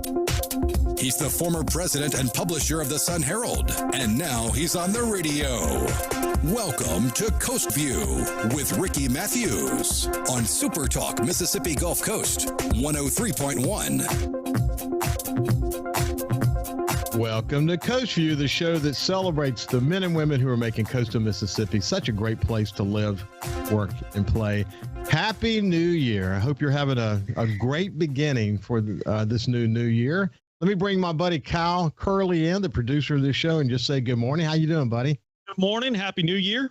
He's the former president and publisher of the Sun Herald, and now he's on the radio. Welcome to Coast Vue with Ricky Mathews on SuperTalk Mississippi Gulf Coast 103.1. Welcome to Coast Vue, the show that celebrates the men and women who are making coastal Mississippi such a great place to live, work, and play. Happy New Year. I hope you're having a great beginning for this new year. Let me bring my buddy Kyle Curley in, the producer of this show, and just say good morning. How you doing, buddy? Good morning. Happy New Year.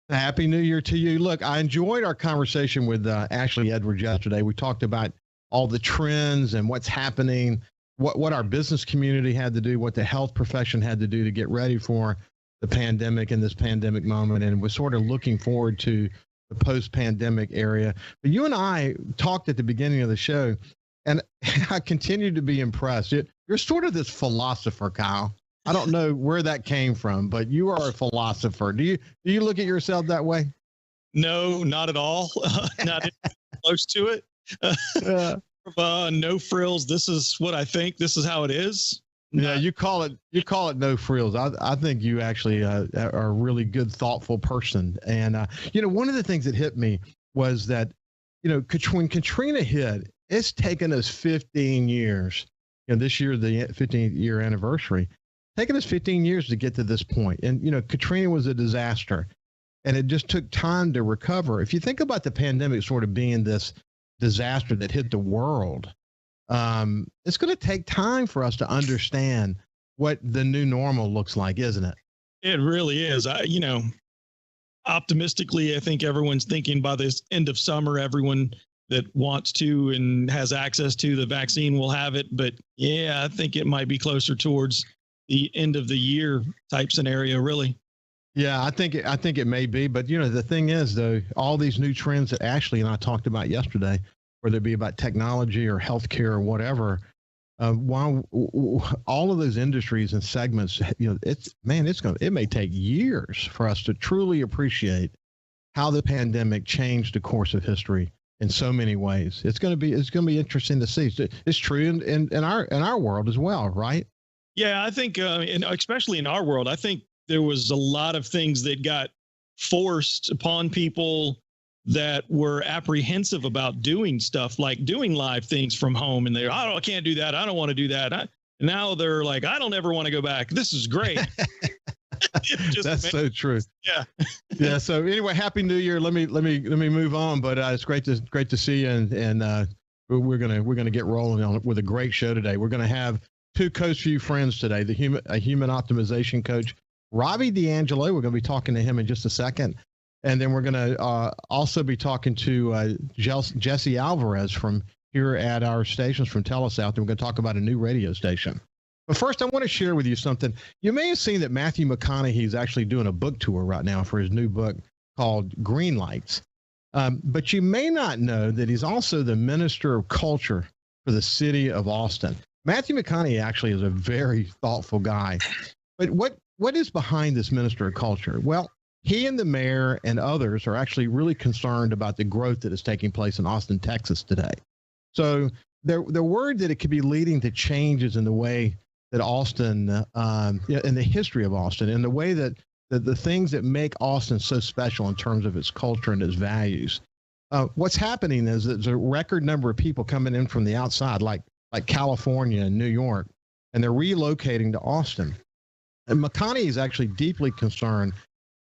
Happy New Year to you. Look, I enjoyed our conversation with Ashley Edwards yesterday. We talked about all the trends and what's happening, what our business community had to do, what the health profession had to do to get ready for the pandemic and this pandemic moment. And we're sort of looking forward to the post-pandemic area. But you and I talked at the beginning of the show, and I continue to be impressed. You're sort of this philosopher, Kyle. I don't know where that came from, but you are a philosopher. Do you look at yourself that way? No, not at all. Not close to it. No frills. This is what I think. This is how it is. Yeah, you call it no frills. I think you actually are a really good, thoughtful person. And one of the things that hit me was that when Katrina hit, it's taken us 15 years. This year, the 15th year anniversary, taken us 15 years to get to this point. And, Katrina was a disaster, and it just took time to recover. If you think about the pandemic sort of being this disaster that hit the world, it's going to take time for us to understand what the new normal looks like, isn't it? It really is. Optimistically, I think everyone's thinking by this end of summer, everyone that wants to and has access to the vaccine will have it. But yeah, I think it might be closer towards the end of the year type scenario, really. Yeah, I think it may be. But, the thing is, though, all these new trends that Ashley and I talked about yesterday, whether it be about technology or healthcare or whatever, while all of those industries and segments, it may take years for us to truly appreciate how the pandemic changed the course of history in so many ways. It's going to be interesting to see. It's true in our world as well, right? Yeah, I think, especially in our world, I think there was a lot of things that got forced upon people that were apprehensive about doing stuff like doing live things from home. And I can't do that. I don't want to do that. Now they're like, I don't ever want to go back. This is great. That's so true. Yeah. Yeah. So anyway, Happy New Year. Let me move on, but it's great to see you. And we're going to get rolling on it with a great show today. We're going to have two Coast Vue friends today, a human optimization coach, Robby D'Angelo. We're going to be talking to him in just a second. And then we're going to also be talking to Jesse Alvarez from here at our stations from Telesouth. And we're going to talk about a new radio station. But first, I want to share with you something. You may have seen that Matthew McConaughey is actually doing a book tour right now for his new book called Green Lights. But you may not know that he's also the Minister of Culture for the city of Austin. Matthew McConaughey actually is a very thoughtful guy. But what is behind this Minister of Culture? Well, he and the mayor and others are actually really concerned about the growth that is taking place in Austin, Texas today. So they're worried that it could be leading to changes in the way that Austin, in the history of Austin, in the way that the things that make Austin so special in terms of its culture and its values. What's happening is that there's a record number of people coming in from the outside, like California and New York, and they're relocating to Austin. And McConaughey is actually deeply concerned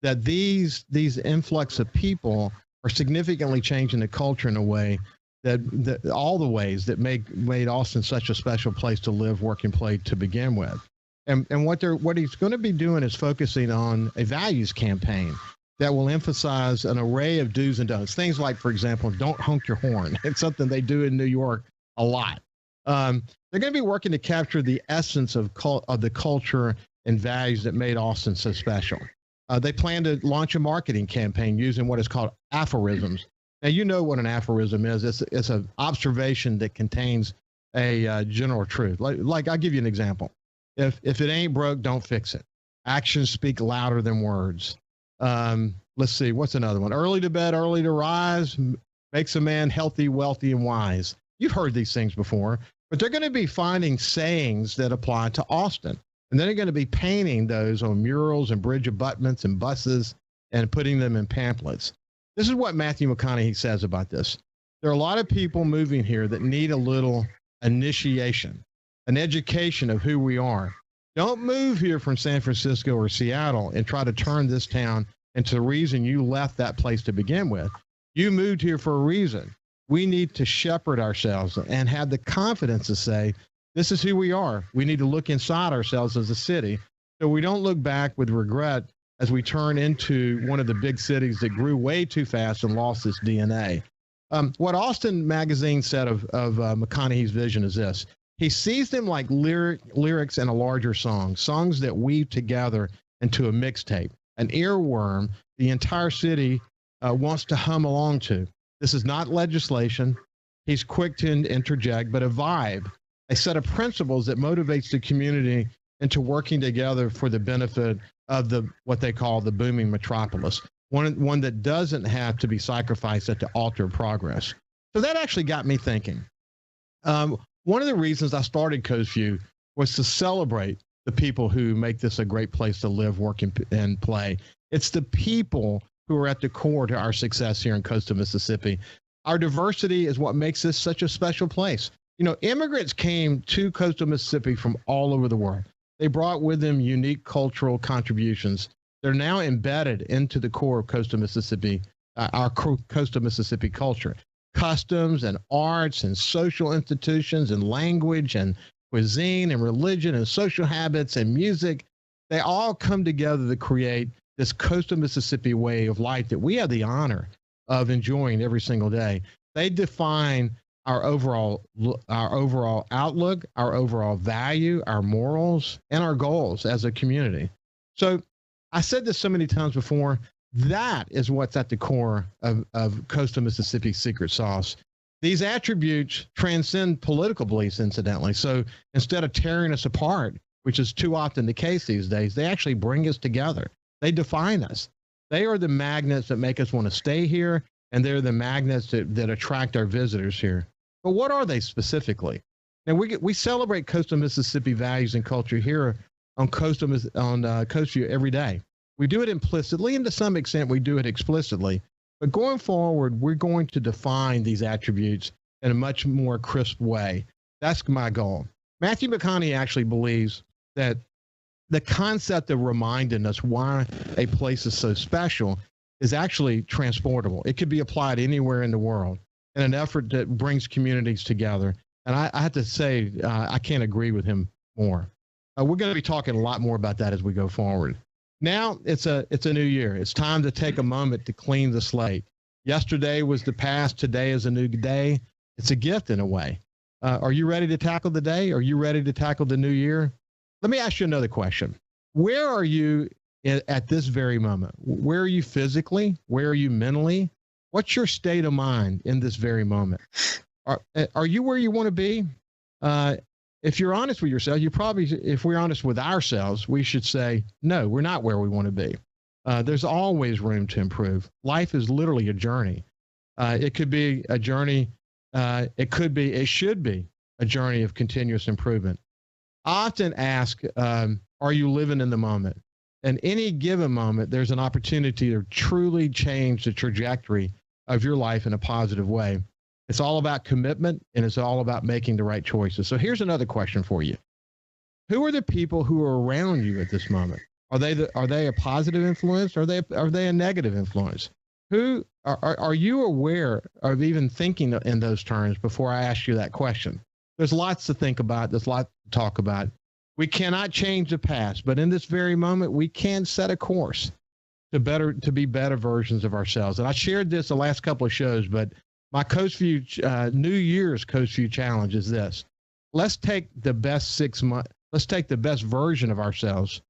that these influx of people are significantly changing the culture in a way that all the ways that made Austin such a special place to live, work, and play to begin with. And what he's going to be doing is focusing on a values campaign that will emphasize an array of do's and don'ts. Things like, for example, don't honk your horn. It's something they do in New York a lot. They're going to be working to capture the essence of the culture and values that made Austin so special. They plan to launch a marketing campaign using what is called aphorisms. Now, you know what an aphorism is. It's an observation that contains a general truth. Like I'll give you an example. If it ain't broke, don't fix it. Actions speak louder than words. Let's see, what's another one? Early to bed, early to rise makes a man healthy, wealthy, and wise. You've heard these things before. but they're going to be finding sayings that apply to Austin. And then they're going to be painting those on murals and bridge abutments and buses and putting them in pamphlets. This is what Matthew McConaughey says about this. There are a lot of people moving here that need a little initiation, an education of who we are. Don't move here from San Francisco or Seattle and try to turn this town into the reason you left that place to begin with. You moved here for a reason. We need to shepherd ourselves and have the confidence to say, this is who we are. We need to look inside ourselves as a city so we don't look back with regret as we turn into one of the big cities that grew way too fast and lost its DNA. What Austin Magazine said of McConaughey's vision is this. He sees them like lyrics in a larger song, songs that weave together into a mixtape, an earworm the entire city wants to hum along to. This is not legislation. He's quick to interject, but a vibe, a set of principles that motivates the community into working together for the benefit of what they call the booming metropolis, one that doesn't have to be sacrificed at the altar of progress. So that actually got me thinking. One of the reasons I started Coast Vue was to celebrate the people who make this a great place to live, work, and play. It's the people who are at the core to our success here in coastal Mississippi. Our diversity is what makes this such a special place. You know, immigrants came to coastal Mississippi from all over the world. They brought with them unique cultural contributions. They're now embedded into the core of coastal Mississippi, our coastal Mississippi culture. Customs and arts and social institutions and language and cuisine and religion and social habits and music, they all come together to create this coastal Mississippi way of life that we have the honor of enjoying every single day. They define our overall outlook, our overall value, our morals, and our goals as a community. So I said this so many times before, that is what's at the core of coastal Mississippi's secret sauce. These attributes transcend political beliefs, incidentally. So instead of tearing us apart, which is too often the case these days, they actually bring us together. They define us. They are the magnets that make us want to stay here, and they're the magnets that attract our visitors here. But what are they specifically? Now, we celebrate coastal Mississippi values and culture here on Coast Vue every day. We do it implicitly, and to some extent, we do it explicitly. But going forward, we're going to define these attributes in a much more crisp way. That's my goal. Matthew McConaughey actually believes that the concept of reminding us why a place is so special is actually transportable. It could be applied anywhere in the world in an effort that brings communities together. And I have to say, I can't agree with him more. We're going to be talking a lot more about that as we go forward. Now it's a new year. It's time to take a moment to clean the slate. Yesterday was the past. Today is a new day. It's a gift in a way. Are you ready to tackle the day? Are you ready to tackle the new year? Let me ask you another question. Where are you at this very moment? Where are you physically? Where are you mentally? What's your state of mind in this very moment? Are you where you want to be? If you're honest with yourself, if we're honest with ourselves, we should say, no, we're not where we want to be. There's always room to improve. Life is literally a journey. It could be a journey. It should be a journey of continuous improvement. I often ask, are you living in the moment? In any given moment, there's an opportunity to truly change the trajectory of your life in a positive way. It's all about commitment, and it's all about making the right choices. So here's another question for you. Who are the people who are around you at this moment? Are they a positive influence, or are they a negative influence? Who are you aware of even thinking in those terms before I ask you that question? There's lots to think about. There's lots to talk about. We cannot change the past, but in this very moment, we can set a course to be better versions of ourselves. And I shared this the last couple of shows, but my Coast Vue New Year's Coast Vue challenge is this: let's take the best 6 months. Let's take the best version of ourselves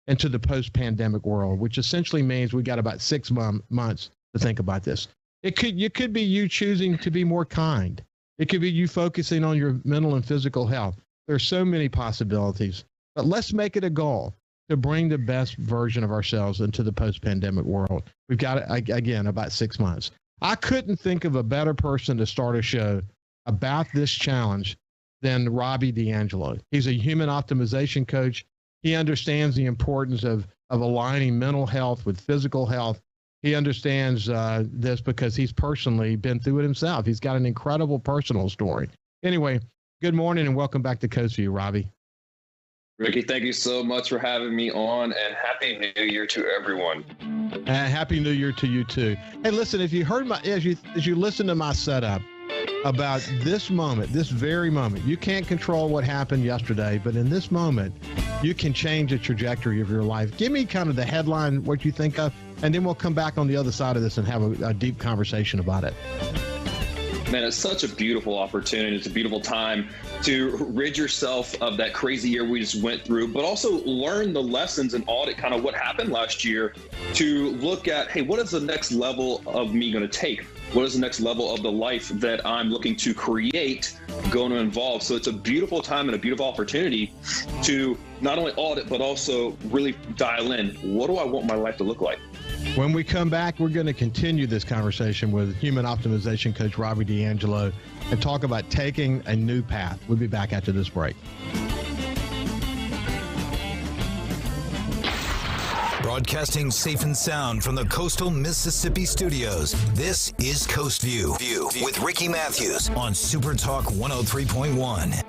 into the post-pandemic world, which essentially means we got about 6 months to think about this. It could be you choosing to be more kind. It could be you focusing on your mental and physical health. There's so many possibilities, but let's make it a goal to bring the best version of ourselves into the post-pandemic world. We've got, again, about 6 months. I couldn't think of a better person to start a show about this challenge than Robby D'Angelo. He's a human optimization coach. He understands the importance of aligning mental health with physical health. He understands this because he's personally been through it himself. He's got an incredible personal story. Anyway, good morning and welcome back to Coast Vue, Robby. Ricky, thank you so much for having me on, and Happy New Year to everyone. Happy New Year to you too. Hey, listen, if you heard as you listen to my setup about this moment, this very moment, you can't control what happened yesterday, but in this moment, you can change the trajectory of your life. Give me kind of the headline, what you think of, and then we'll come back on the other side of this and have a deep conversation about it. Man, it's such a beautiful opportunity. It's a beautiful time to rid yourself of that crazy year we just went through, but also learn the lessons and audit kind of what happened last year to look at, hey, what is the next level of me going to take? What is the next level of the life that I'm looking to create going to involve? So it's a beautiful time and a beautiful opportunity to not only audit, but also really dial in. What do I want my life to look like? When we come back, we're going to continue this conversation with human optimization coach Robby D'Angelo and talk about taking a new path. We'll be back after this break. Broadcasting safe and sound from the coastal Mississippi studios, this is Coast Vue with Ricky Mathews on SuperTalk 103.1.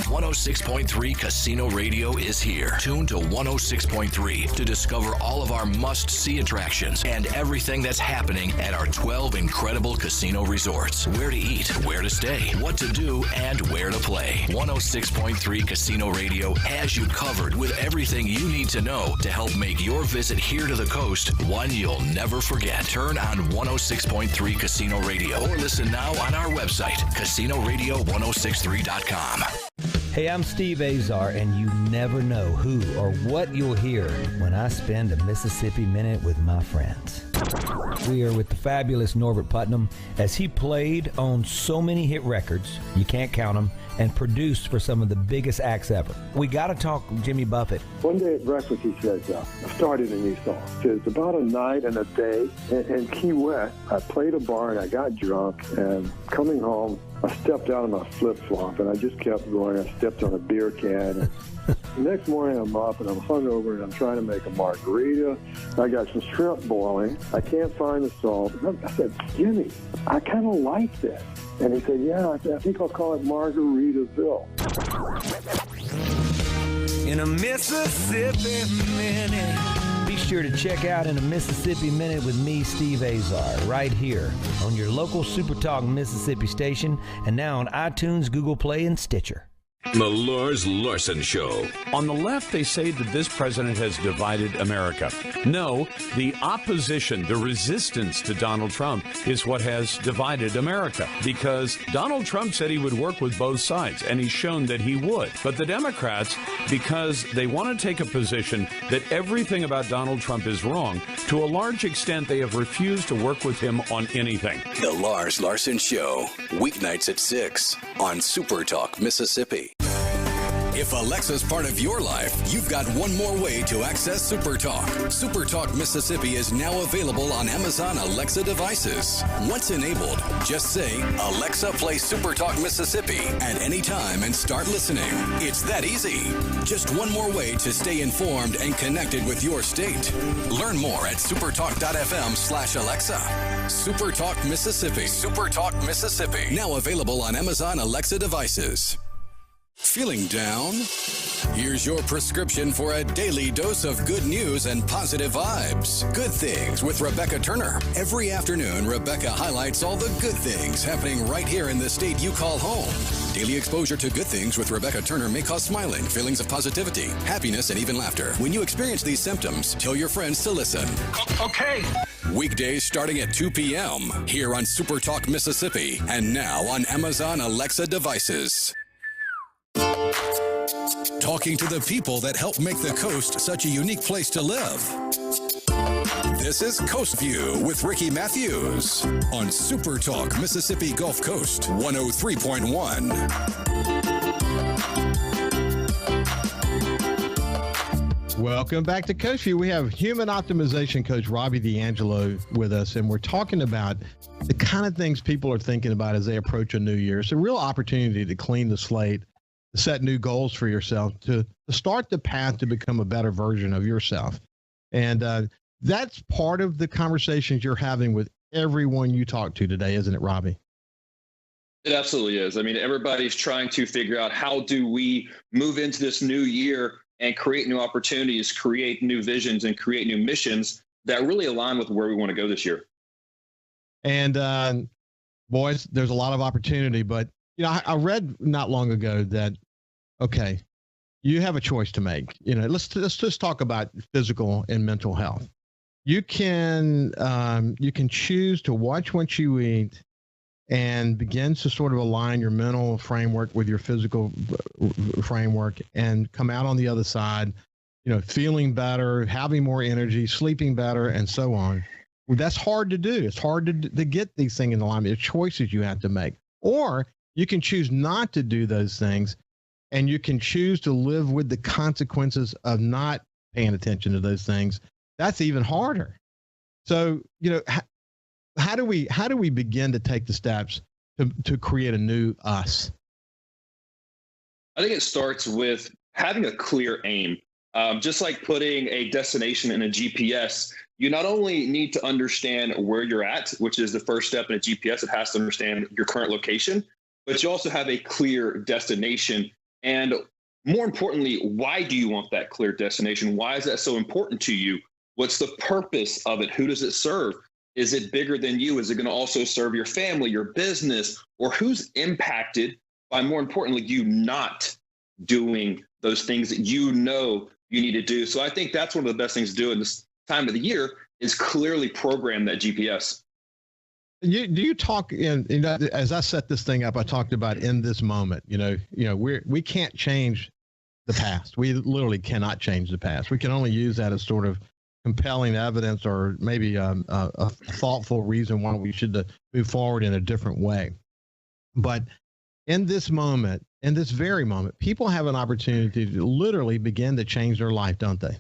106.3 Casino Radio is here. Tune to 106.3 to discover all of our must-see attractions and everything that's happening at our 12 incredible casino resorts. Where to eat, where to stay, what to do, and where to play. 106.3 Casino Radio has you covered with everything you need to know to help make your visit here to the coast one you'll never forget. Turn on 106.3 Casino Radio or listen now on our website, CasinoRadio1063.com. Hey, I'm Steve Azar, and you never know who or what you'll hear when I spend a Mississippi Minute with my friends. We are with the fabulous Norbert Putnam as he played on so many hit records, you can't count them, and produced for some of the biggest acts ever. We got to talk Jimmy Buffett. One day at breakfast, he says, I started a new song. He says, about a night and a day in Key West, I played a bar and I got drunk, and coming home, I stepped out of my flip-flop, and I just kept going. I stepped on a beer can. And the next morning, I'm up, and I'm hungover, and I'm trying to make a margarita. I got some shrimp boiling. I can't find the salt. I said, Jimmy, I kind of like this. And he said, yeah, I think I'll call it Margaritaville. In a Mississippi Minute. Be sure to check out In a Mississippi Minute with me, Steve Azar, right here on your local SuperTalk Mississippi station and now on iTunes, Google Play, and Stitcher. The Lars Larson Show. On the left, they say that this president has divided America. No, the opposition, the resistance to Donald Trump is what has divided America, because Donald Trump said he would work with both sides, and he's shown that he would. But the Democrats, because they want to take a position that everything about Donald Trump is wrong, to a large extent, they have refused to work with him on anything. The Lars Larson Show, weeknights at 6 on SuperTalk Mississippi. If Alexa's part of your life, you've got one more way to access SuperTalk. SuperTalk Mississippi is now available on Amazon Alexa devices. Once enabled, just say, Alexa, play SuperTalk Mississippi at any time and start listening. It's that easy. Just one more way to stay informed and connected with your state. Learn more at supertalk.fm/Alexa. SuperTalk Mississippi. SuperTalk Mississippi. Now available on Amazon Alexa devices. Feeling down? Here's your prescription for a daily dose of good news and positive vibes. Good Things with Rebecca Turner. Every afternoon, Rebecca highlights all the good things happening right here in the state you call home. Daily exposure to Good Things with Rebecca Turner may cause smiling, feelings of positivity, happiness, and even laughter. When you experience these symptoms, tell your friends to listen. Okay. Weekdays starting at 2 p.m. here on SuperTalk Mississippi and now on Amazon Alexa devices. Talking to the people that help make the coast such a unique place to live. This is Coast Vue with Ricky Mathews on SuperTalk Mississippi Gulf Coast 103.1. Welcome back to Coast Vue. We have human optimization coach Robby D'Angelo with us, and we're talking about the kind of things people are thinking about as they approach a new year. It's a real opportunity to clean the slate, to set new goals for yourself, to start the path to become a better version of yourself. And that's part of the conversations you're having with everyone you talk to today, isn't it, Robby? It absolutely is. I mean, everybody's trying to figure out how do we move into this new year and create new opportunities, create new visions, and create new missions that really align with where we want to go this year. And boys, there's a lot of opportunity, but I read not long ago that, okay, you have a choice to make. Let's just talk about physical and mental health. You can choose to watch what you eat and begin to sort of align your mental framework with your physical framework and come out on the other side, feeling better, having more energy, sleeping better, and so on. Well, that's hard to do. It's hard to get these things in alignment. It's choices you have to make. Or you can choose not to do those things, and you can choose to live with the consequences of not paying attention to those things. That's even harder. So, how do we begin to take the steps to create a new us? I think it starts with having a clear aim. Just like putting a destination in a GPS, you not only need to understand where you're at, which is the first step in a GPS, it has to understand your current location, but you also have a clear destination. And more importantly, why do you want that clear destination? Why is that so important to you? What's the purpose of it? Who does it serve? Is it bigger than you? Is it going to also serve your family, your business, or who's impacted by, more importantly, you not doing those things that you know you need to do? So I think that's one of the best things to do in this time of the year is clearly program that GPS. Do you talk as I set this thing up, I talked about in this moment, we can't change the past. We literally cannot change the past. We can only use that as sort of compelling evidence or maybe a thoughtful reason why we should move forward in a different way. But in this moment, in this very moment, people have an opportunity to literally begin to change their life, don't they?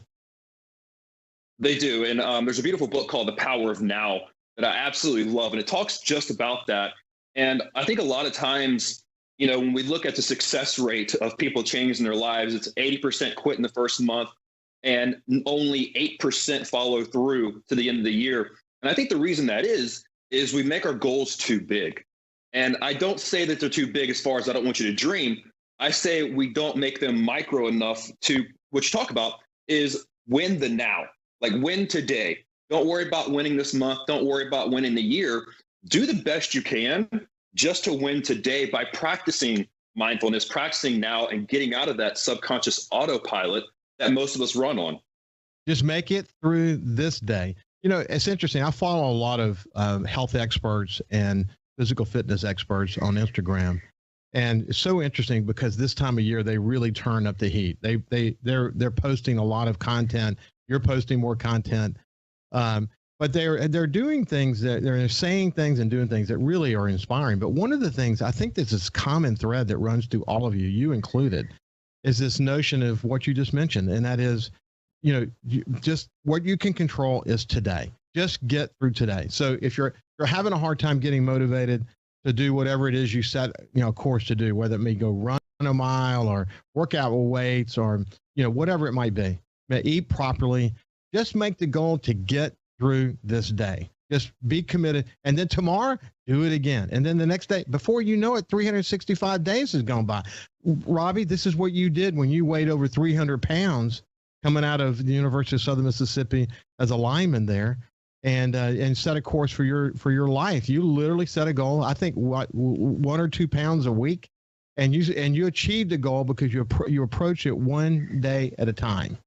They do. And there's a beautiful book called The Power of Now that I absolutely love. And it talks just about that. And I think a lot of times, when we look at the success rate of people changing their lives, it's 80% quit in the first month, and only 8% follow through to the end of the year. And I think the reason that is we make our goals too big. And I don't say that they're too big as far as I don't want you to dream. I say we don't make them micro enough to, what you talk about is win the now, like win today. Don't worry about winning this month. Don't worry about winning the year. Do the best you can just to win today by practicing mindfulness, practicing now, and getting out of that subconscious autopilot that most of us run on. Just make it through this day. It's interesting. I follow a lot of health experts and physical fitness experts on Instagram. And it's so interesting because this time of year, they really turn up the heat. They're posting a lot of content. You're posting more content. But they're doing things that they're saying things and doing things that really are inspiring. But one of the things, I think there's this common thread that runs through all of you included, is this notion of what you just mentioned. And that is, just what you can control is today. Just get through today. So if you're having a hard time getting motivated to do whatever it is you set, a course to do, whether it may go run a mile or work out with weights or, whatever it might be, eat properly, just make the goal to get through this day. Just be committed. And then tomorrow, do it again. And then the next day, before you know it, 365 days has gone by. Robby, this is what you did when you weighed over 300 pounds coming out of the University of Southern Mississippi as a lineman there, and set a course for your life. You literally set a goal, I think, 1 or 2 pounds a week, and you achieved the goal because you approach it one day at a time.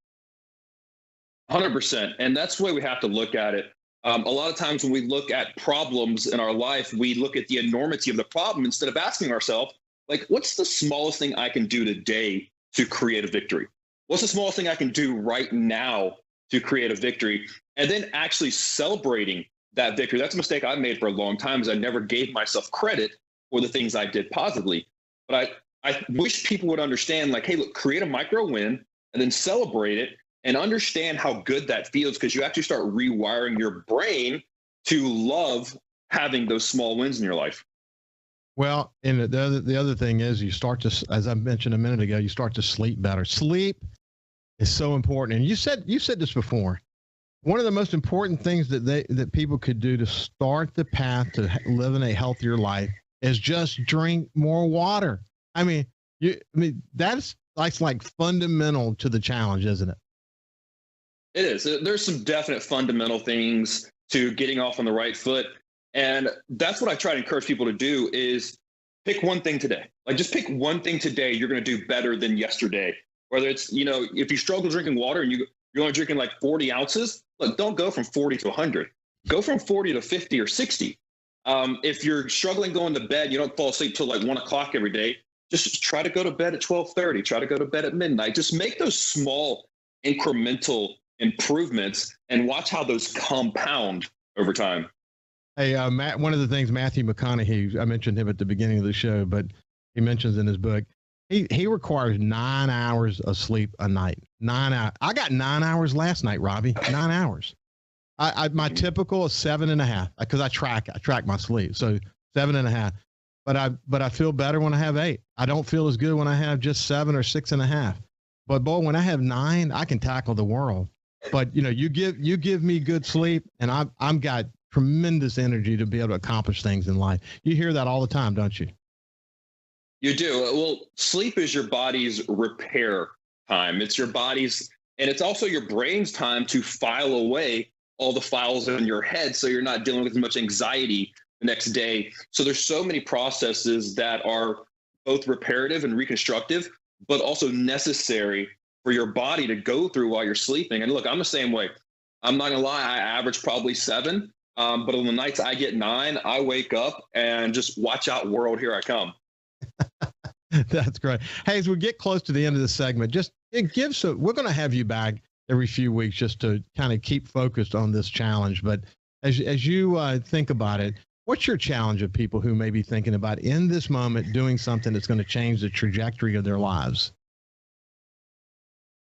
100%. And that's the way we have to look at it. A lot of times when we look at problems in our life, we look at the enormity of the problem instead of asking ourselves, like, what's the smallest thing I can do today to create a victory? What's the smallest thing I can do right now to create a victory? And then actually celebrating that victory. That's a mistake I made for a long time, is I never gave myself credit for the things I did positively. But I wish people would understand, like, hey, look, create a micro win and then celebrate it. and understand how good that feels, because you actually start rewiring your brain to love having those small wins in your life. Well, and the other thing is you start to, as I mentioned a minute ago, you start to sleep better. Sleep is so important. And you said this before. One of the most important things that people could do to start the path to living a healthier life is just drink more water. I mean, that's like fundamental to the challenge, isn't it? It is. There's some definite fundamental things to getting off on the right foot. And that's what I try to encourage people to do is pick one thing today. Like, just pick one thing today you're going to do better than yesterday. Whether it's, if you struggle drinking water and you're only drinking like 40 ounces, look, don't go from 40 to 100. Go from 40 to 50 or 60. If you're struggling going to bed, you don't fall asleep till like 1 o'clock every day. Just try to go to bed at 12:30. Try to go to bed at midnight. Just make those small incremental improvements and watch how those compound over time. Hey, Matt, one of the things Matthew McConaughey, I mentioned him at the beginning of the show, but he mentions in his book, he requires 9 hours of sleep a night. 9 hours. I got 9 hours last night, Robbie. 9 hours. My typical is 7.5 because I track my sleep. So 7.5. But I feel better when I have 8. I don't feel as good when I have just 7 or 6.5. But boy, when I have 9, I can tackle the world. But you give me good sleep, and I'm got tremendous energy to be able to accomplish things in life. You hear that all the time, don't you? You do. Well, sleep is your body's repair time. It's your body's, and it's also your brain's time to file away all the files in your head, so you're not dealing with as much anxiety the next day. So there's so many processes that are both reparative and reconstructive, but also necessary for your body to go through while you're sleeping. And look, I'm the same way. I'm not gonna lie, I average probably 7, but on the nights I get 9, I wake up and just watch out, world, here I come. That's great. Hey, as we get close to the end of the segment, we're going to have you back every few weeks just to kind of keep focused on this challenge. But as you think about it, what's your challenge of people who may be thinking about in this moment doing something that's going to change the trajectory of their lives?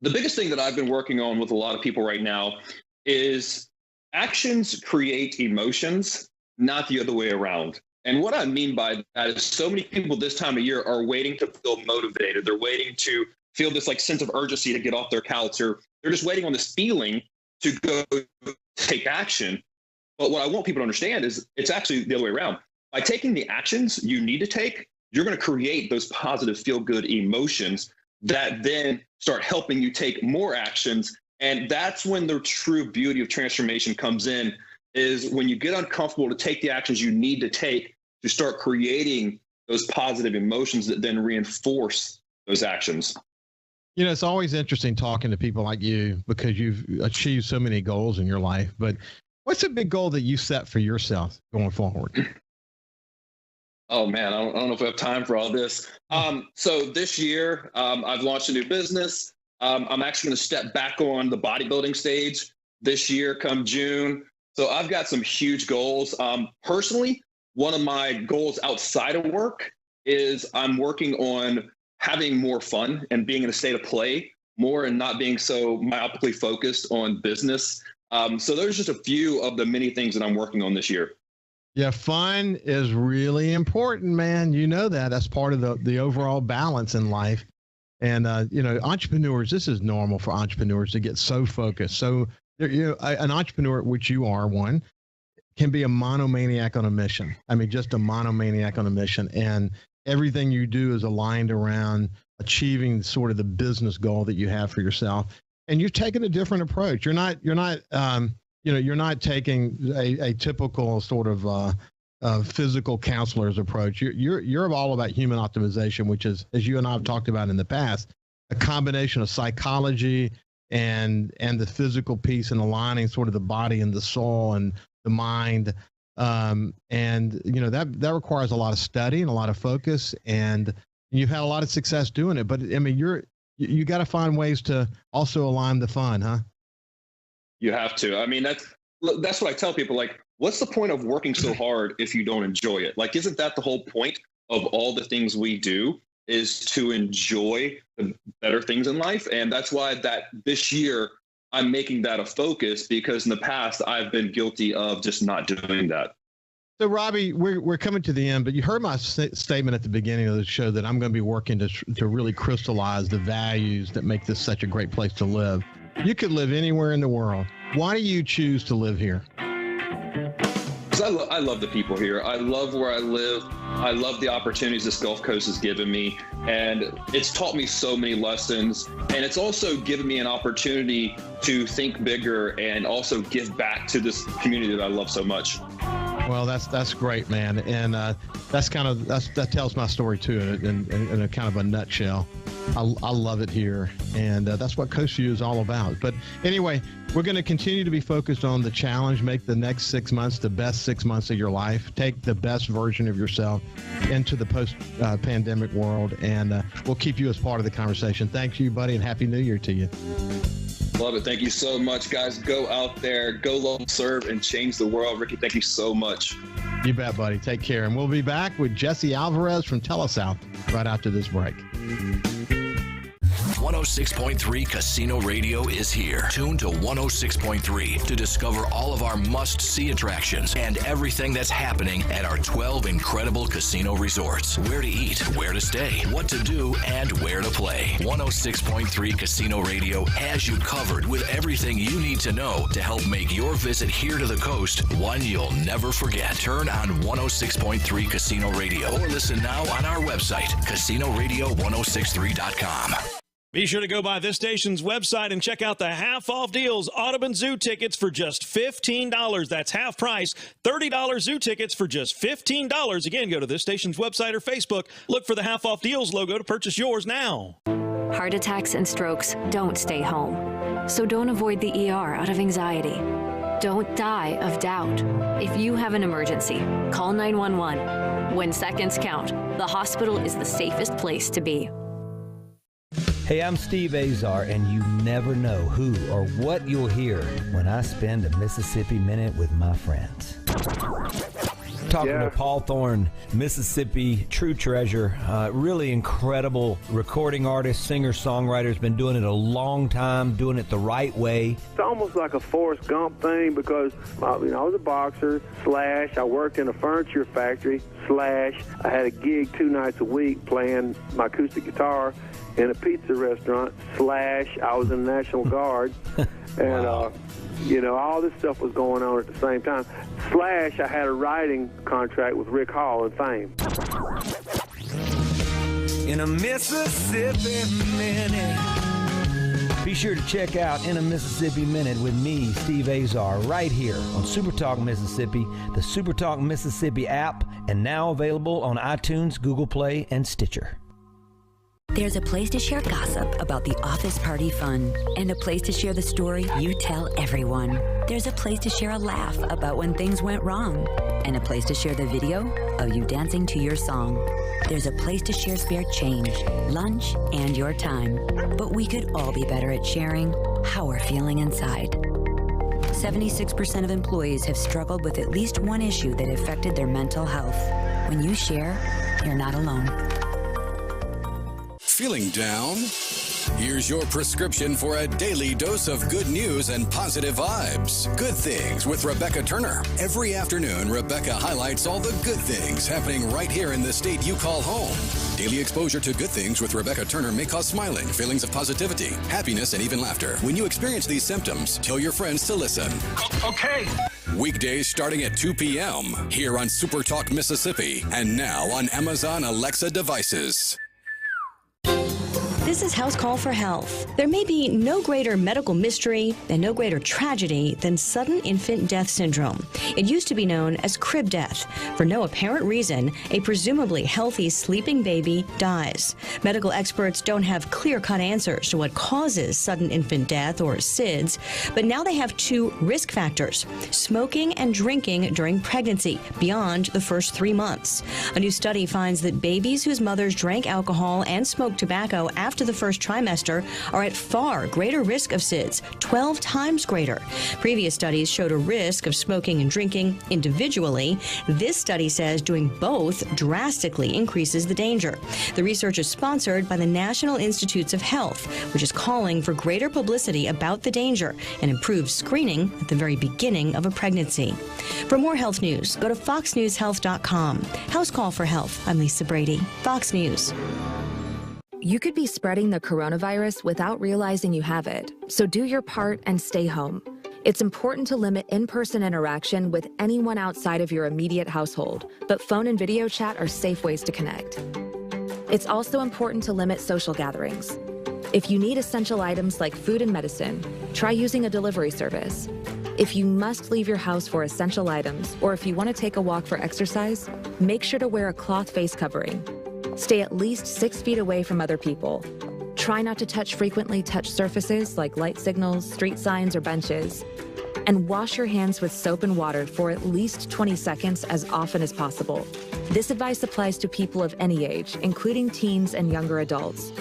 The biggest thing that I've been working on with a lot of people right now is actions create emotions, not the other way around. And what I mean by that is so many people this time of year are waiting to feel motivated. They're waiting to feel this like sense of urgency to get off their couch, or they're just waiting on this feeling to go take action. But what I want people to understand is it's actually the other way around. By taking the actions you need to take, you're going to create those positive feel-good emotions that then start helping you take more actions. And that's when the true beauty of transformation comes in, is when you get uncomfortable to take the actions you need to take to start creating those positive emotions that then reinforce those actions. It's always interesting talking to people like you because you've achieved so many goals in your life. But what's a big goal that you set for yourself going forward? Oh, man, I don't know if I have time for all this. So this year, I've launched a new business. I'm actually going to step back on the bodybuilding stage this year come June. So I've got some huge goals. Personally, one of my goals outside of work is I'm working on having more fun and being in a state of play more and not being so myopically focused on business. So there's just a few of the many things that I'm working on this year. Yeah, fun is really important, man. You know that. That's part of the overall balance in life. And, entrepreneurs, this is normal for entrepreneurs to get so focused. So, an entrepreneur, which you are one, can be a monomaniac on a mission. I mean, just a monomaniac on a mission. And everything you do is aligned around achieving sort of the business goal that you have for yourself. And you're taking a different approach. You're not taking a typical sort of physical counselor's approach. You're all about human optimization, which is, as you and I have talked about in the past, a combination of psychology and the physical piece and aligning sort of the body and the soul and the mind. That requires a lot of study and a lot of focus, and you've had a lot of success doing it. But I mean, you got to find ways to also align the fun, huh? You have to. I mean, that's what I tell people. Like, what's the point of working so hard if you don't enjoy it? Like, isn't that the whole point of all the things we do, is to enjoy the better things in life? And that's why that this year I'm making that a focus, because in the past I've been guilty of just not doing that. So, Robby, we're coming to the end, but you heard my statement at the beginning of the show that I'm going to be working to really crystallize the values that make this such a great place to live. You could live anywhere in the world. Why do you choose to live here? Because I love the people here. I love where I live. I love the opportunities this Gulf Coast has given me. And it's taught me so many lessons. And it's also given me an opportunity to think bigger and also give back to this community that I love so much. Well, that's great, man. And that tells my story too, in a kind of a nutshell. I love it here, and that's what Coast Vue is all about. But anyway, we're going to continue to be focused on the challenge. Make the next 6 months the best 6 months of your life. Take the best version of yourself into the post-pandemic world, and we'll keep you as part of the conversation. Thank you, buddy, and Happy New Year to you. Love it. Thank you so much, guys. Go out there, go love, serve, and change the world. Ricky, thank you so much. You bet, buddy. Take care. And we'll be back with Jesse Alvarez from Telesouth right after this break. 106.3 Casino Radio is here. Tune to 106.3 to discover all of our must-see attractions and everything that's happening at our 12 incredible casino resorts. Where to eat, where to stay, what to do, and where to play. 106.3 Casino Radio has you covered with everything you need to know to help make your visit here to the coast one you'll never forget. Turn on 106.3 Casino Radio or listen now on our website, CasinoRadio1063.com. Be sure to go by this station's website and check out the half-off deals. Audubon Zoo tickets for just $15. That's half price. $30 zoo tickets for just $15. Again, go to this station's website or Facebook. Look for the half-off deals logo to purchase yours now. Heart attacks and strokes don't stay home. So don't avoid the ER out of anxiety. Don't die of doubt. If you have an emergency, call 911. When seconds count, the hospital is the safest place to be. Hey, I'm Steve Azar, and you never know who or what you'll hear when I spend a Mississippi Minute with my friends. Talking to Paul Thorne, Mississippi true treasure, really incredible recording artist, singer, songwriter, has been doing it a long time, doing it the right way. It's almost like a Forrest Gump thing because, I was a boxer, / I worked in a furniture factory, / I had a gig 2 nights a week playing my acoustic guitar in a pizza restaurant, / I was in the National Guard, and, wow. All this stuff was going on at the same time, / I had a writing contract with Rick Hall and Fame. In a Mississippi Minute. Be sure to check out In a Mississippi Minute with me, Steve Azar, right here on SuperTalk Mississippi, the SuperTalk Mississippi app, and now available on iTunes, Google Play, and Stitcher. There's a place to share gossip about the office party fun, and a place to share the story you tell everyone. There's a place to share a laugh about when things went wrong, and a place to share the video of you dancing to your song. There's a place to share spare change, lunch, and your time. But we could all be better at sharing how we're feeling inside. 76% of employees have struggled with at least one issue that affected their mental health. When you share, you're not alone. Feeling down? Here's your prescription for a daily dose of good news and positive vibes. Good Things with Rebecca Turner. Every afternoon, Rebecca highlights all the good things happening right here in the state you call home. Daily exposure to Good Things with Rebecca Turner may cause smiling, feelings of positivity, happiness, and even laughter. When you experience these symptoms, tell your friends to listen. Okay. Weekdays starting at 2 p.m. here on SuperTalk Mississippi and now on Amazon Alexa devices. This is House Call for Health. There may be no greater medical mystery and no greater tragedy than sudden infant death syndrome. It used to be known as crib death. For no apparent reason, a presumably healthy sleeping baby dies. Medical experts don't have clear-cut answers to what causes sudden infant death, or SIDS, but now they have 2 risk factors: smoking and drinking during pregnancy beyond the first 3 months. A new study finds that babies whose mothers drank alcohol and smoked tobacco after after the first trimester are at far greater risk of SIDS, 12 times greater. Previous studies showed a risk of smoking and drinking individually. This study says doing both drastically increases the danger. The research is sponsored by the National Institutes of Health, which is calling for greater publicity about the danger and improved screening at the very beginning of a pregnancy. For more health news, go to foxnewshealth.com. House Call for Health. I'm Lisa Brady, Fox News. You could be spreading the coronavirus without realizing you have it, so do your part and stay home. It's important to limit in-person interaction with anyone outside of your immediate household, but phone and video chat are safe ways to connect. It's also important to limit social gatherings. If you need essential items like food and medicine, try using a delivery service. If you must leave your house for essential items, or if you want to take a walk for exercise, make sure to wear a cloth face covering. Stay at least 6 feet away from other people. Try not to touch frequently touched surfaces like light signals, street signs, or benches. And wash your hands with soap and water for at least 20 seconds as often as possible. This advice applies to people of any age, including teens and younger adults.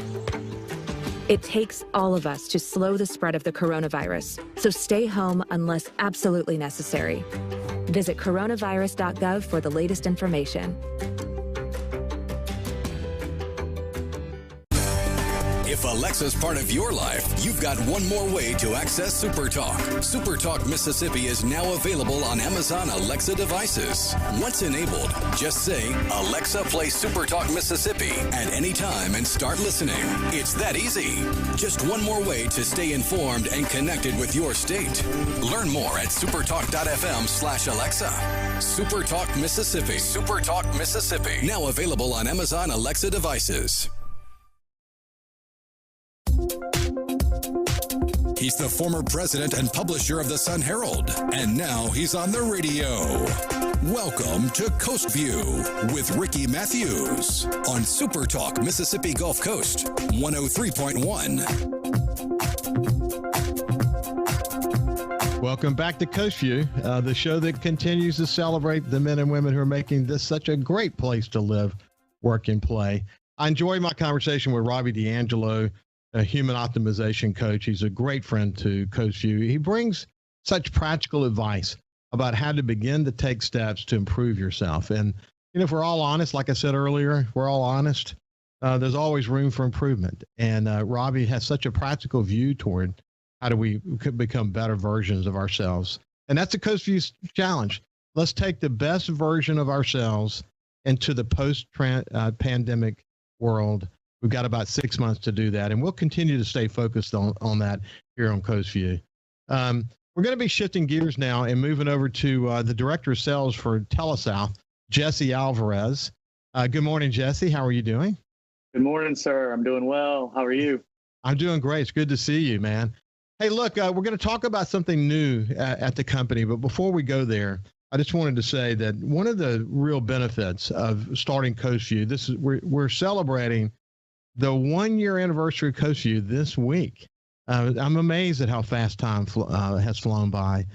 It takes all of us to slow the spread of the coronavirus, so stay home unless absolutely necessary. Visit coronavirus.gov for the latest information. If Alexa's part of your life, you've got one more way to access SuperTalk. SuperTalk Mississippi is now available on Amazon Alexa devices. Once enabled, just say, Alexa, play SuperTalk Mississippi at any time and start listening. It's that easy. Just one more way to stay informed and connected with your state. Learn more at supertalk.fm/Alexa. SuperTalk Mississippi. SuperTalk Mississippi. Now available on Amazon Alexa devices. He's the former president and publisher of the Sun Herald, and now he's on the radio. Welcome to Coast Vue with Ricky Mathews on SuperTalk Mississippi Gulf Coast 103.1. Welcome back to Coast Vue, the show that continues to celebrate the men and women who are making this such a great place to live, work, and play. I enjoyed my conversation with Robby D'Angelo, a human optimization coach. He's a great friend to Coast Vue. He brings such practical advice about how to begin to take steps to improve yourself. And, you know, if we're all honest, like I said earlier, if we're all honest, there's always room for improvement. And Robby has such a practical view toward how do we could become better versions of ourselves. And that's the Coast Vue challenge. Let's take the best version of ourselves into the post-pandemic world. We've got about 6 months to do that, and we'll continue to stay focused on that here on Coast Vue. We're going to be shifting gears now and moving over to the Director of Sales for Telesouth, Jesse Alvarez. Good morning, Jesse. How are you doing? Good morning, sir. I'm doing well. How are you? I'm doing great. It's good to see you, man. Hey, look, we're going to talk about something new at the company, but before we go there, I just wanted to say that one of the real benefits of starting Coast Vue, we're celebrating the 1-year anniversary of Coast Vue this week. I'm amazed at how fast time has flown by.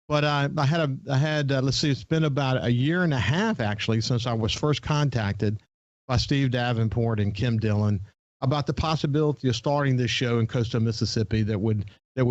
But I had let's see, it's been about a year and a half actually since I was first contacted by Steve Davenport and Kim Dillon about the possibility of starting this show in coastal Mississippi that would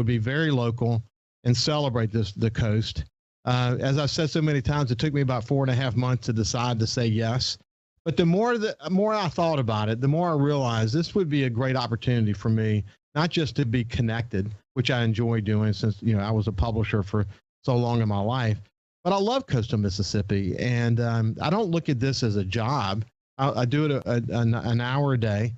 be very local and celebrate the coast. As I've said so many times, it took me about 4.5 months to decide to say yes. But the more I thought about it, the more I realized this would be a great opportunity for me, not just to be connected, which I enjoy doing since, you know, I was a publisher for so long in my life, but I love coastal Mississippi. And I don't look at this as a job. I do it an hour a day.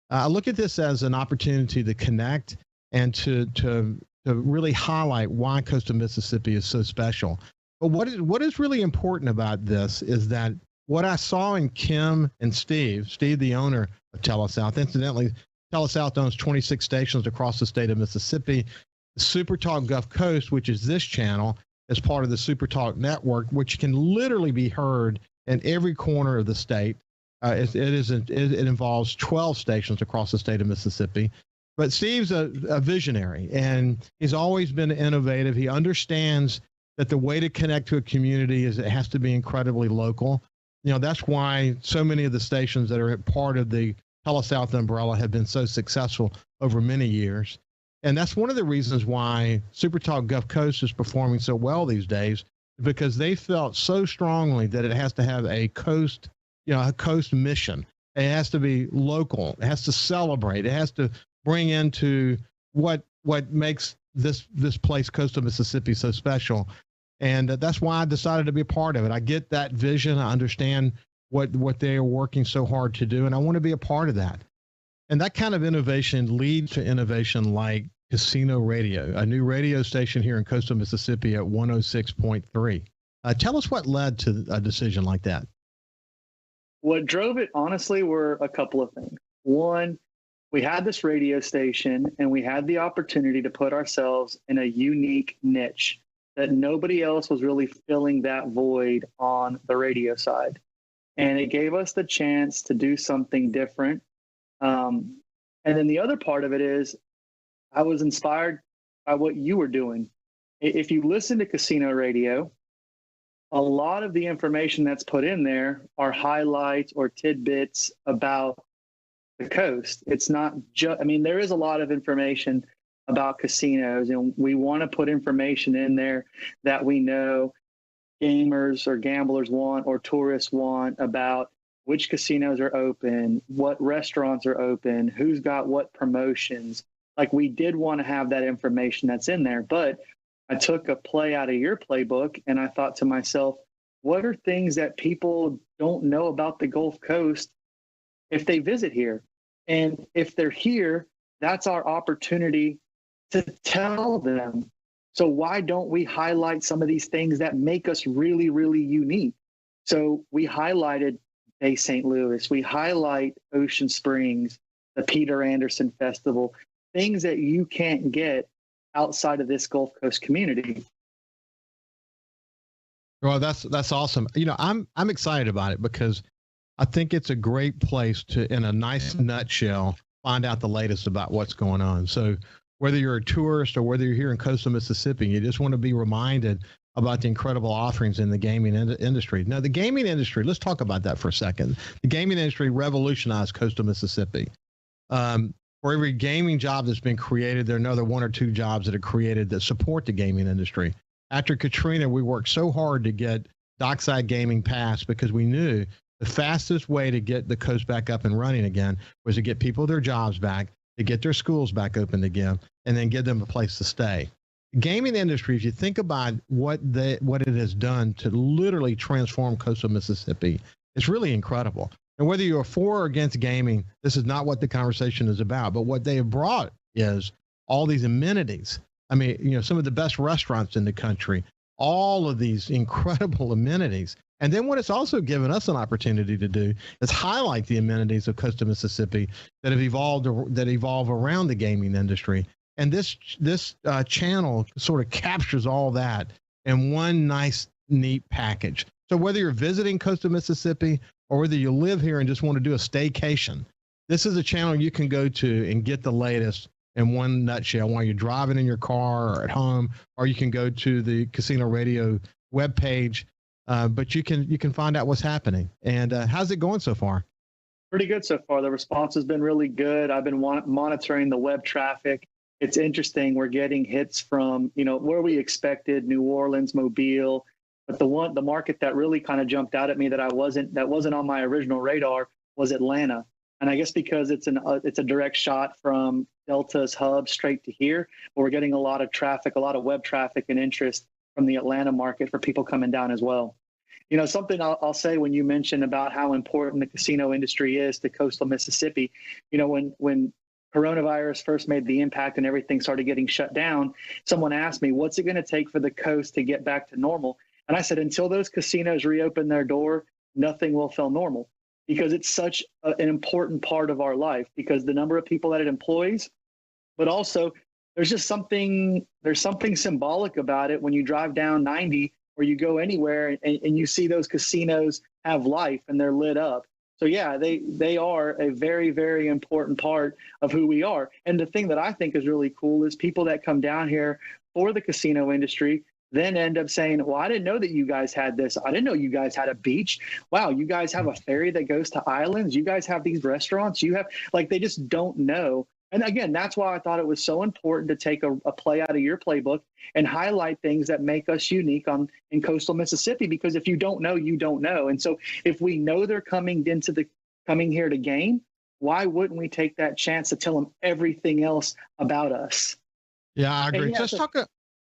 I look at this as an opportunity to connect and to really highlight why coastal Mississippi is so special. But what is really important about this is that what I saw in Kim and Steve, the owner of Telesouth, incidentally, Telesouth owns 26 stations across the state of Mississippi. SuperTalk Gulf Coast, which is this channel, is part of the SuperTalk network, which can literally be heard in every corner of the state. It involves 12 stations across the state of Mississippi. But Steve's a visionary, and he's always been innovative. He understands that the way to connect to a community is it has to be incredibly local. You know, that's why so many of the stations that are part of the Telesouth umbrella have been so successful over many years. And that's one of the reasons why SuperTalk Gulf Coast is performing so well these days, because they felt so strongly that it has to have a coast mission. It has to be local. It has to celebrate. It has to bring into what makes this place, coastal Mississippi, so special. And that's why I decided to be a part of it. I get that vision. I understand what they are working so hard to do, and I want to be a part of that. And that kind of innovation leads to innovation like Casino Radio, a new radio station here in coastal Mississippi at 106.3. Tell us what led to a decision like that. What drove it, honestly, were a couple of things. One, we had this radio station and we had the opportunity to put ourselves in a unique niche that nobody else was really filling that void on the radio side. And it gave us the chance to do something different. And then the other part of it is I was inspired by what you were doing. If you listen to Casino Radio, a lot of the information that's put in there are highlights or tidbits about the coast. It's not just, there is a lot of information about casinos, and we want to put information in there that we know gamers or gamblers want or tourists want about which casinos are open, what restaurants are open, who's got what promotions. Like, we did want to have that information that's in there, but I took a play out of your playbook and I thought to myself, what are things that people don't know about the Gulf Coast if they visit here? And if they're here, that's our opportunity to tell them. So why don't we highlight some of these things that make us really, really unique? So we highlighted Bay St. Louis, we highlight Ocean Springs, the Peter Anderson Festival, things that you can't get outside of this Gulf Coast community. Well, that's awesome. I'm excited about it because I think it's a great place to, in a nice nutshell, find out the latest about what's going on. So whether you're a tourist or whether you're here in coastal Mississippi, you just want to be reminded about the incredible offerings in the gaming industry. Now, the gaming industry, let's talk about that for a second. The gaming industry revolutionized coastal Mississippi. For every gaming job that's been created, there are another one or two jobs that are created that support the gaming industry. After Katrina, we worked so hard to get dockside gaming passed because we knew the fastest way to get the coast back up and running again was to get people their jobs back, to get their schools back open again, and then give them a place to stay. The gaming industry, if you think about what it has done to literally transform coastal Mississippi, it's really incredible. And whether you're for or against gaming, this is not what the conversation is about. But what they have brought is all these amenities. Some of the best restaurants in the country, all of these incredible amenities. And then what it's also given us an opportunity to do is highlight the amenities of coastal Mississippi that evolve around the gaming industry. And this channel sort of captures all that in one nice, neat package. So whether you're visiting coastal Mississippi or whether you live here and just want to do a staycation, this is a channel you can go to and get the latest in one nutshell while you're driving in your car or at home, or you can go to the Casino Radio webpage, but you can find out what's happening. And how's it going so far? Pretty good so far. The response has been really good. I've been monitoring the web traffic. It's interesting. We're getting hits from, where we expected, New Orleans, Mobile, but the market that really kind of jumped out at me that wasn't on my original radar was Atlanta. And I guess because it's a direct shot from Delta's hub straight to here, but we're getting a lot of traffic, a lot of web traffic and interest from the Atlanta market for people coming down as well. Something I'll say when you mentioned about how important the casino industry is to coastal Mississippi, when coronavirus first made the impact and everything started getting shut down, someone asked me, what's it going to take for the coast to get back to normal? And I said, until those casinos reopen their door, nothing will feel normal, because it's such an important part of our life, because the number of people that it employs, but also there's something symbolic about it when you drive down 90 or you go anywhere and you see those casinos have life and they're lit up. So yeah, they are a very, very important part of who we are. And the thing that I think is really cool is people that come down here for the casino industry, then end up saying, well, I didn't know that you guys had this. I didn't know you guys had a beach. Wow, you guys have a ferry that goes to islands. You guys have these restaurants. You have, like, they just don't know. And again, that's why I thought it was so important to take a play out of your playbook and highlight things that make us unique in coastal Mississippi, because if you don't know, you don't know. And so if we know they're coming here to game, why wouldn't we take that chance to tell them everything else about us? Yeah, I agree. Just talk.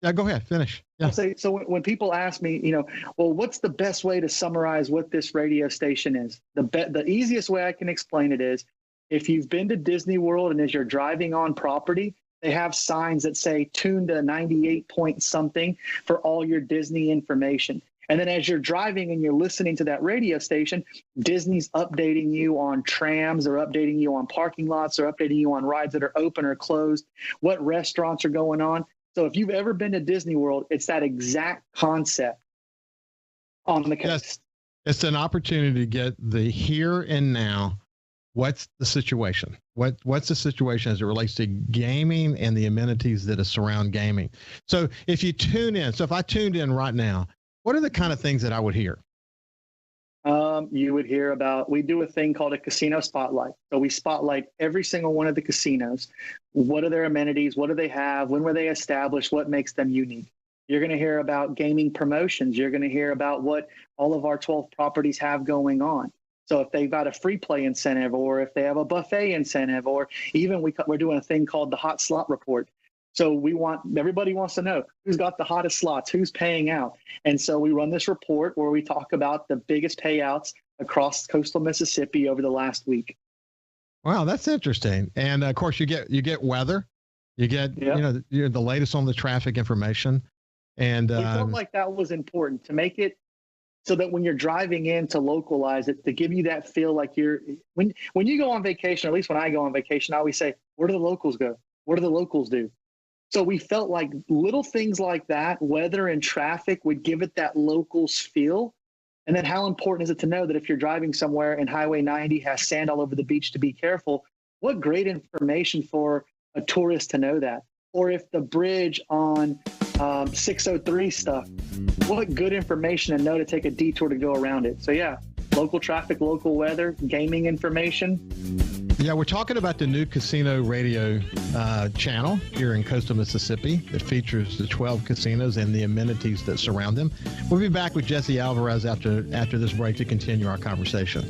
Yeah, go ahead. Finish. Yeah. So when people ask me, well, what's the best way to summarize what this radio station is? The easiest way I can explain it is, if you've been to Disney World and as you're driving on property, they have signs that say tune to 98 point something for all your Disney information. And then as you're driving and you're listening to that radio station, Disney's updating you on trams, or updating you on parking lots, or updating you on rides that are open or closed, what restaurants are going on. So if you've ever been to Disney World, it's that exact concept on the coast. Yes. It's an opportunity to get the here and now. What's the situation? What's the situation as it relates to gaming and the amenities that surround gaming? So if you tune in, if I tuned in right now, what are the kind of things that I would hear? You would hear about, we do a thing called a casino spotlight. So we spotlight every single one of the casinos. What are their amenities? What do they have? When were they established? What makes them unique? You're going to hear about gaming promotions. You're going to hear about what all of our 12 properties have going on. So if they've got a free play incentive, or if they have a buffet incentive, or even we're doing a thing called the hot slot report. So everybody wants to know who's got the hottest slots, who's paying out. And so we run this report where we talk about the biggest payouts across coastal Mississippi over the last week. Wow, that's interesting. And of course, you get weather, you get the latest on the traffic information, and we felt like that was important to make it so that when you're driving in, to localize it, to give you that feel like when you go on vacation, or at least when I go on vacation, I always say, where do the locals go? What do the locals do? So we felt like little things like that, weather and traffic, would give it that locals feel. And then how important is it to know that if you're driving somewhere and Highway 90 has sand all over the beach, to be careful? What great information for a tourist to know that. Or if the bridge on 603 stuff, what good information to know to take a detour to go around it. So yeah, local traffic, local weather, gaming information. Yeah, we're talking about the new casino radio channel here in coastal Mississippi that features the 12 casinos and the amenities that surround them. We'll be back with Jesse Alvarez after this break to continue our conversation.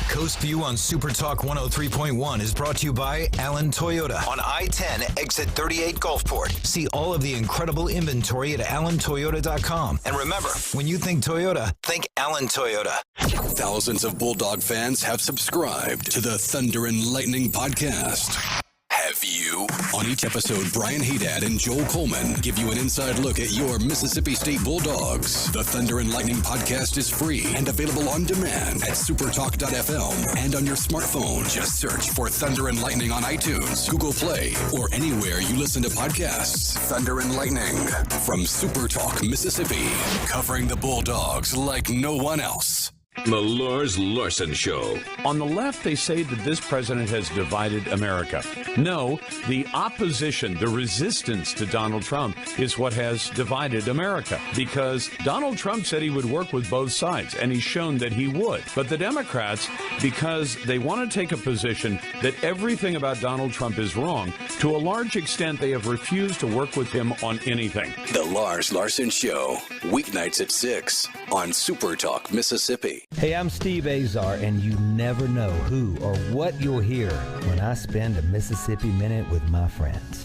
Coast Vue on SuperTalk 103.1 is brought to you by Allen Toyota on I-10, exit 38 Gulfport. See all of the incredible inventory at allentoyota.com. And remember, when you think Toyota, think Allen Toyota. Thousands of Bulldog fans have subscribed to the Thunder and Lightning podcast. Have you? On each episode, Brian Haydad and Joel Coleman give you an inside look at your Mississippi State Bulldogs. The Thunder and Lightning podcast is free and available on demand at supertalk.fm and on your smartphone. Just search for Thunder and Lightning on iTunes, Google Play, or anywhere you listen to podcasts. Thunder and Lightning from SuperTalk, Mississippi, covering the Bulldogs like no one else. The Lars Larson Show. On the left, they say that this president has divided America. No, the opposition, the resistance to Donald Trump is what has divided America, because Donald Trump said he would work with both sides, and he's shown that he would. But the Democrats, because they want to take a position that everything about Donald Trump is wrong, to a large extent, they have refused to work with him on anything. The Lars Larson Show, weeknights at 6 on SuperTalk, Mississippi. Hey, I'm Steve Azar, and you never know who or what you'll hear when I spend a Mississippi Minute with my friends.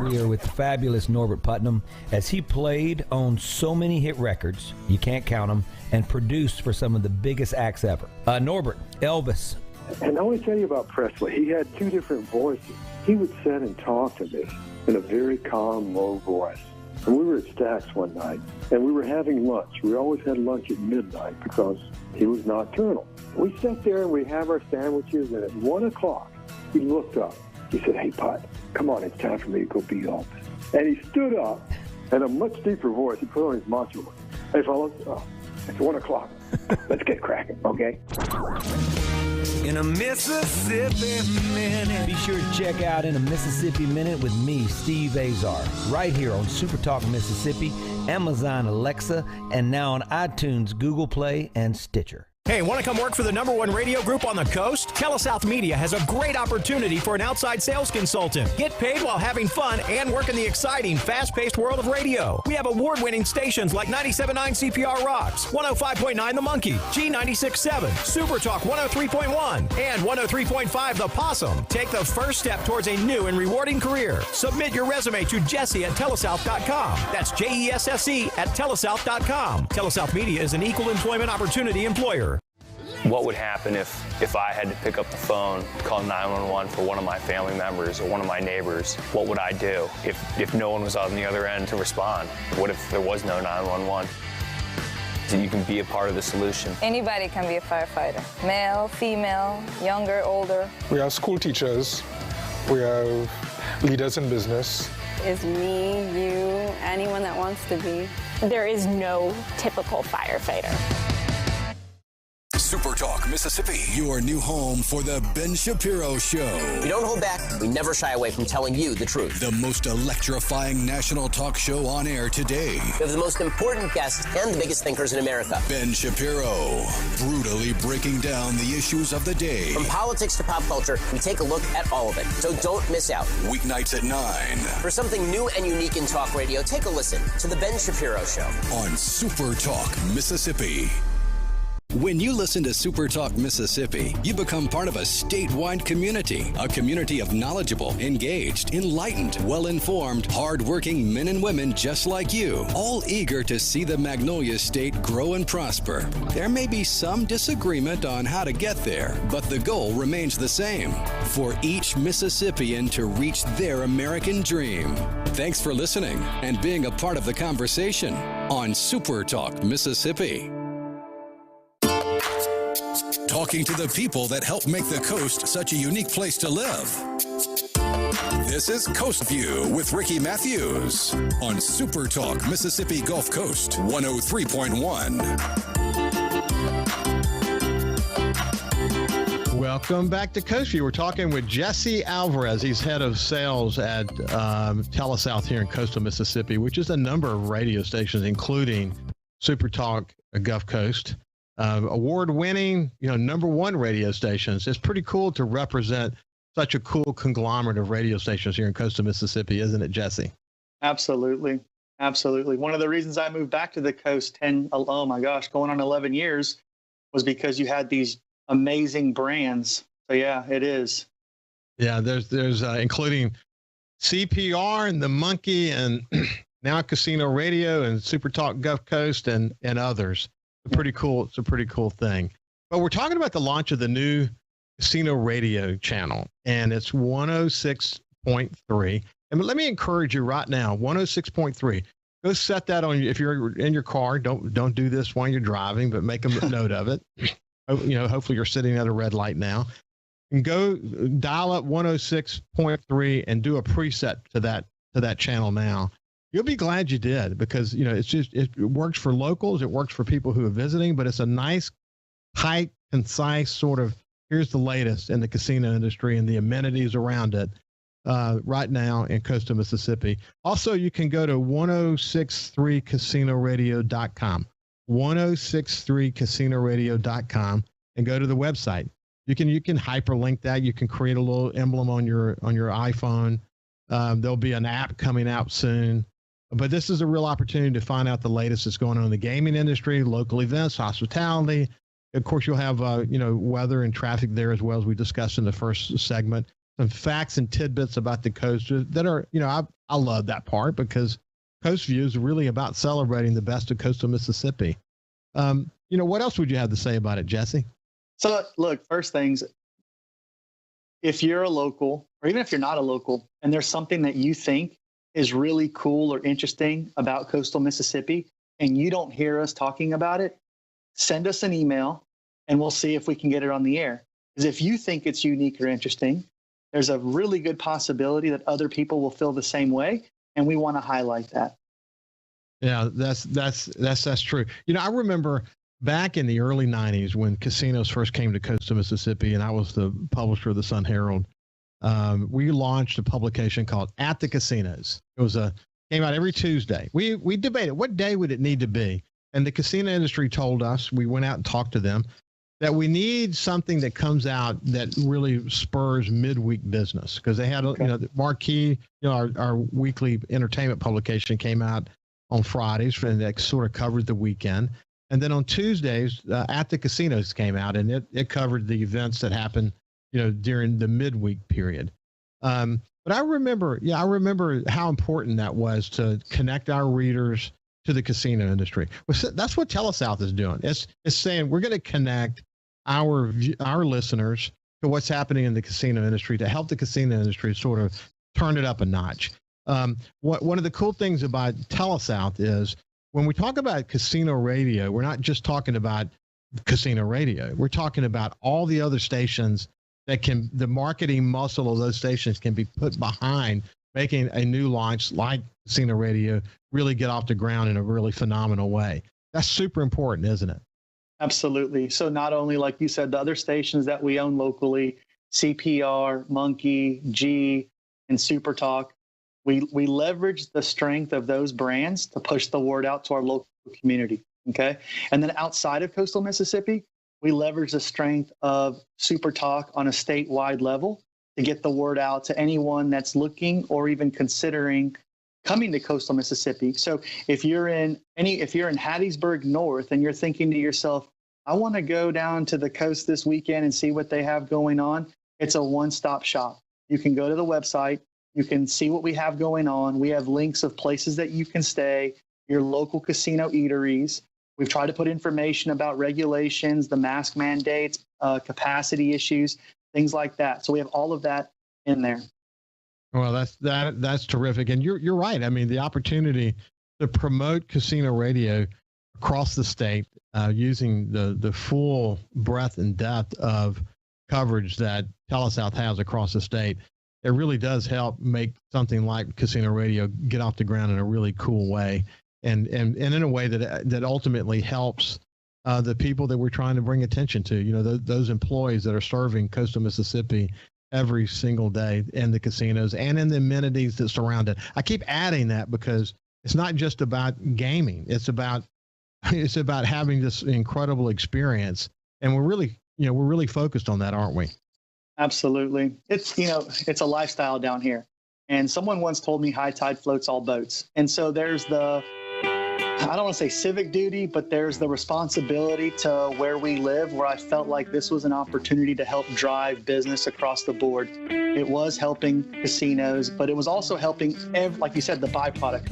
We are with the fabulous Norbert Putnam, as he played on so many hit records, you can't count them, and produced for some of the biggest acts ever. Norbert, Elvis, And I want to tell you about Presley. He had two different voices. He would sit and talk to me in a very calm, low voice. And we were at Stack's one night, and we were having lunch. We always had lunch at midnight because he was nocturnal. We sat there and we have our sandwiches, and at 1 o'clock, he looked up. He said, "Hey, Pot, come on, it's time for me to go beat off." And he stood up, and a much deeper voice, he put on his macho voice. "Hey, fellas, it's 1 o'clock. Let's get cracking, okay?" In a Mississippi Minute. Be sure to check out In a Mississippi Minute with me, Steve Azar, right here on SuperTalk Mississippi, Amazon Alexa, and now on iTunes, Google Play, and Stitcher. Hey, want to come work for the #1 radio group on the coast? Telesouth Media has a great opportunity for an outside sales consultant. Get paid while having fun and work in the exciting, fast-paced world of radio. We have award-winning stations like 97.9 CPR Rocks, 105.9 The Monkey, G96.7, SuperTalk 103.1, and 103.5 The Possum. Take the first step towards a new and rewarding career. Submit your resume to Jesse at Telesouth.com. That's JESSE at Telesouth.com. Telesouth Media is an equal employment opportunity employer. What would happen if I had to pick up the phone, call 911 for one of my family members or one of my neighbors? What would I do if no one was on the other end to respond? What if there was no 911? So you can be a part of the solution. Anybody can be a firefighter. Male, female, younger, older. We have school teachers. We have leaders in business. Is me, you, anyone that wants to be. There is no typical firefighter. SuperTalk Mississippi, your new home for the Ben Shapiro Show. We don't hold back. We never shy away from telling you the truth. The most electrifying national talk show on air today. We have the most important guests and the biggest thinkers in America. Ben Shapiro, brutally breaking down the issues of the day. From politics to pop culture, we take a look at all of it. So don't miss out. Weeknights at 9. For something new and unique in talk radio, take a listen to The Ben Shapiro Show. On SuperTalk Mississippi. When you listen to SuperTalk Mississippi, you become part of a statewide community, a community of knowledgeable, engaged, enlightened, well-informed, hard-working men and women just like you, all eager to see the Magnolia State grow and prosper. There may be some disagreement on how to get there, but the goal remains the same, for each Mississippian to reach their American dream. Thanks for listening and being a part of the conversation on SuperTalk Mississippi. Talking to the people that help make the coast such a unique place to live. This is Coast Vue with Ricky Mathews on SuperTalk Mississippi Gulf Coast 103.1. Welcome back to Coast Vue. We're talking with Jesse Alvarez. He's head of sales at Telesouth here in coastal Mississippi, which is a number of radio stations, including SuperTalk Gulf Coast. Award-winning, #1 radio stations. It's pretty cool to represent such a cool conglomerate of radio stations here in coastal Mississippi, isn't it, Jesse? Absolutely. Absolutely. One of the reasons I moved back to the coast going on 11 years was because you had these amazing brands. So yeah, it is. Yeah, there's including CPR and The Monkey and now Casino Radio and SuperTalk Gulf Coast and others. It's a pretty cool thing. But we're talking about the launch of the new Casino Radio channel, and it's 106.3. And let me encourage you right now, 106.3. Go set that on. If you're in your car, don't do this while you're driving, but make a note of it. Hopefully you're sitting at a red light now. And go dial up 106.3 and do a preset to that channel now. You'll be glad you did because, it works for locals. It works for people who are visiting, but it's a nice, tight, concise sort of, here's the latest in the casino industry and the amenities around it right now in coastal Mississippi. Also, you can go to 1063casinoradio.com, 1063casinoradio.com and go to the website. You can hyperlink that. You can create a little emblem on your iPhone. There'll be an app coming out soon. But this is a real opportunity to find out the latest that's going on in the gaming industry, local events, hospitality. Of course, you'll have, weather and traffic there as well, as we discussed in the first segment. Some facts and tidbits about the coast that are, I love that part because Coast Vue is really about celebrating the best of coastal Mississippi. What else would you have to say about it, Jesse? So look, first things, if you're a local, or even if you're not a local, and there's something that you think is really cool or interesting about coastal Mississippi, and you don't hear us talking about it, send us an email and we'll see if we can get it on the air. Because if you think it's unique or interesting, there's a really good possibility that other people will feel the same way, and we want to highlight that. Yeah, that's true. You know, I remember back in the early 90s when casinos first came to coastal Mississippi, and I was the publisher of the Sun Herald. We launched a publication called At the Casinos. It was came out every Tuesday. We debated what day would it need to be, and the casino industry told us, we went out and talked to them, that we need something that comes out that really spurs midweek business, because they had, you know, the Marquee, you know, our weekly entertainment publication came out on Fridays, and that sort of covered the weekend. And then on Tuesdays, At the Casinos came out, and it covered the events that happened, you know, during the midweek period. But I remember how important that was to connect our readers to the casino industry. That's what Telesouth is doing. It's saying we're going to connect our listeners to what's happening in the casino industry to help the casino industry sort of turn it up a notch. One of the cool things about Telesouth is when we talk about casino radio, we're not just talking about casino radio. We're talking about all the other stations that the marketing muscle of those stations can be put behind making a new launch like casino radio really get off the ground in a really phenomenal way. That's super important, isn't it? Absolutely. So not only, like you said, the other stations that we own locally, CPR, Monkey, G, and SuperTalk, we leverage the strength of those brands to push the word out to our local community. Okay. And then outside of coastal Mississippi, we leverage the strength of SuperTalk on a statewide level to get the word out to anyone that's looking or even considering coming to coastal Mississippi. So if you're in Hattiesburg North and you're thinking to yourself, I want to go down to the coast this weekend and see what they have going on, it's a one-stop shop. You can go to the website. You can see what we have going on. We have links of places that you can stay, your local casino eateries. We've tried to put information about regulations, the mask mandates, capacity issues, things like that. So we have all of that in there. Well, that's terrific. And you're right. I mean, the opportunity to promote casino radio across the state using the full breadth and depth of coverage that Telesouth has across the state, it really does help make something like casino radio get off the ground in a really cool way. And in a way that ultimately helps the people that we're trying to bring attention to, you know, those employees that are serving coastal Mississippi every single day in the casinos and in the amenities that surround it. I keep adding that because it's not just about gaming. It's about having this incredible experience. And we're really focused on that, aren't we? Absolutely. It's a lifestyle down here. And someone once told me high tide floats all boats. And so there's I don't want to say civic duty, but there's the responsibility to where we live, where I felt like this was an opportunity to help drive business across the board. It was helping casinos, but it was also helping, like you said, the byproduct.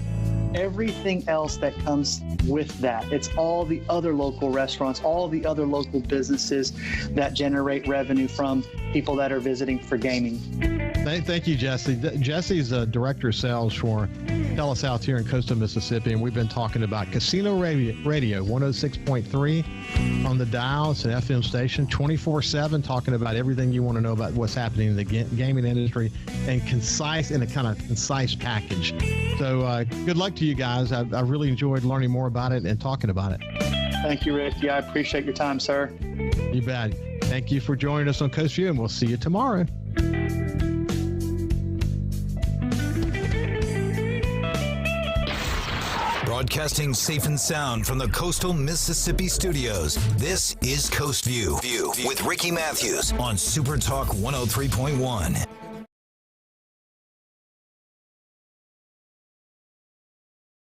Everything else that comes with that. It's all the other local restaurants, all the other local businesses that generate revenue from people that are visiting for gaming. Thank you, Jesse. Jesse's a director of sales for Telesouth here in coastal Mississippi, and we've been talking about casino radio 106.3 on the dial. It's an FM station, 24/7, talking about everything you want to know about what's happening in the gaming industry, and in a kind of concise package. So good luck to you guys. I really enjoyed learning more about it and talking about it. Thank you, Rick. Yeah, I appreciate your time, sir. You bet. Thank you for joining us on Coast Vue, and we'll see you tomorrow. Broadcasting safe and sound from the coastal Mississippi studios. This is Coast Vue with Ricky Mathews on SuperTalk 103.1.